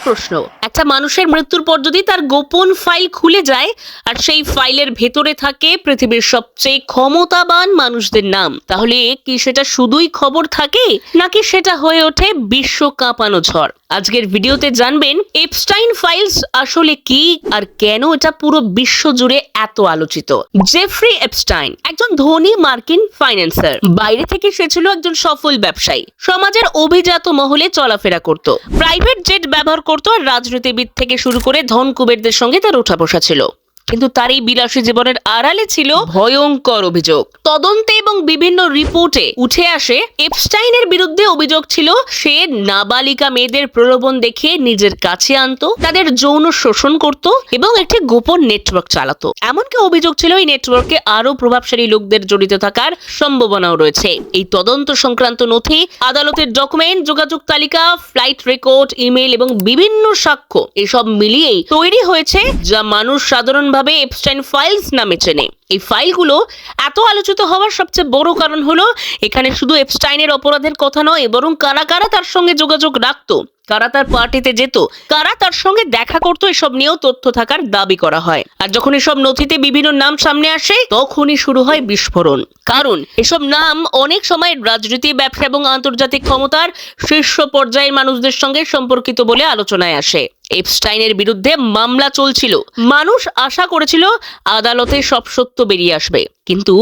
প্রশ্ন, একটা মানুষের মৃত্যুর পর যদি তার গোপন ফাইল খুলে যায় আর সেই ফাইলের ভেতরে থাকে পৃথিবীর সবচেয়ে ক্ষমতাবান মানুষদের নাম, তাহলে কি সেটা শুধুই খবর থাকে নাকি সেটা হয়ে ওঠে বিশ্ব কাঁপানো ঝড়? আজকের ভিডিওতে জানবেন এপস্টাইন ফাইলস আসলে কি আর কেন এটা পুরো বিশ্ব জুড়ে এত আলোচিত। জেফ্রি এপস্টাইন একজন ধনী মার্কিন ফাইন্যান্সার। বাইরে থেকে সে ছিল একজন সফল ব্যবসায়ী, সমাজের অভিজাত মহলে চলাফেরা করত, প্রাইভেট জেট ব্যবহার করত আর রাজনীতিবিদ থেকে শুরু করে ধন কুবেরদের সঙ্গে তার ওঠা বসা ছিল। কিন্তু তার এই বিলাসী জীবনের আড়ালে ছিল ভয়ঙ্কর অভিযোগ। তদন্তে এবং বিভিন্ন রিপোর্টে উঠে আসে এপস্টাইনের বিরুদ্ধে অভিযোগ ছিল সে নাবালিকা মেয়েদের প্রলোভন দেখিয়ে নিজের কাছে আনতো, তাদের যৌন শোষণ করত এবং একটি গোপন নেটওয়ার্ক চালাতো। এমনকি অভিযোগ ছিল এই নেটওয়ার্কে আরো প্রভাবশালী লোকদের জড়িত থাকার সম্ভাবনাও রয়েছে। এই তদন্ত সংক্রান্ত নথি, আদালতের ডকুমেন্ট, যোগাযোগ তালিকা, ফ্লাইট রেকর্ড, ইমেল এবং বিভিন্ন সাক্ষ্য এসব মিলিয়েই তৈরি হয়েছে যা মানুষ সাধারণ ভাবে এপস্টাইন ফাইলস নামে চেনে। এই ফাইলগুলো এত আলোচিত হওয়ার সবচেয়ে বড় কারণ হলো এখানে শুধু এপস্টাইনের অপরাধের কথা নয়, বরং কারা কারা তার সঙ্গে যোগাযোগ রাখতো, কারা তার পার্টিতে যেত, কারা তার সঙ্গে দেখা করতো, এসব নিয়েও তথ্য থাকার দাবি করা হয়। আর যখন এসব নথিতে বিভিন্ন নাম সামনে আসে তখনই শুরু হয় বিস্ফোরণ। কারণ এসব নাম অনেক সময় রাজনীতি, ব্যবসা এবং আন্তর্জাতিক ক্ষমতার শীর্ষ পর্যায়ের মানুষদের সঙ্গে সম্পর্কিত বলে আলোচনায় আসে। এপস্টাইনের বিরুদ্ধে মামলা চলছিল, মানুষ আশা করেছিল আদালতে সব সত্য বেরিয়ে আসবে, কিন্তু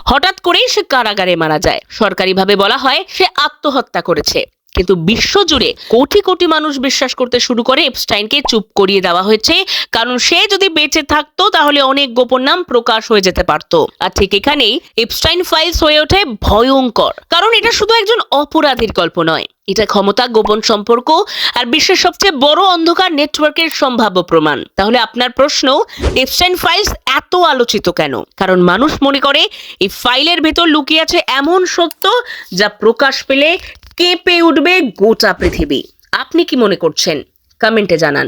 হঠাৎ করেই সে কারাগারে মারা যায়। সরকারিভাবে বলা হয় সে আত্মহত্যা করেছে, কিন্তু বিশ্বজুড়ে কোটি কোটি মানুষ বিশ্বাস করতে শুরু করে এপস্টাইনকে চুপ করিয়ে দেওয়া হয়েছে, কারণ সে যদি বেঁচে থাকতো তাহলে অনেক গোপন নাম প্রকাশ হয়ে যেতে পারত। আর ঠিক এখানেই এপস্টাইন ফাইলস হয়ে ওঠে ভয়ঙ্কর, কারণ এটা শুধু একজন অপরাধীর গল্প নয়, এটা ক্ষমতা, গোপন সম্পর্ক আর বিশ্বের সবচেয়ে বড় অন্ধকার নেটওয়ার্কের সম্ভাব্য প্রমাণ। তাহলে আপনার প্রশ্ন, এপস্টাইন ফাইলস এত আলোচিত কেন? কারণ মানুষ মনে করে এই ফাইলের ভেতর লুকিয়ে আছে এমন সত্য যা প্রকাশ পেলে কেঁপে উঠবে গোটা পৃথিবী। আপনি কি মনে করছেন? কমেন্টে জানান।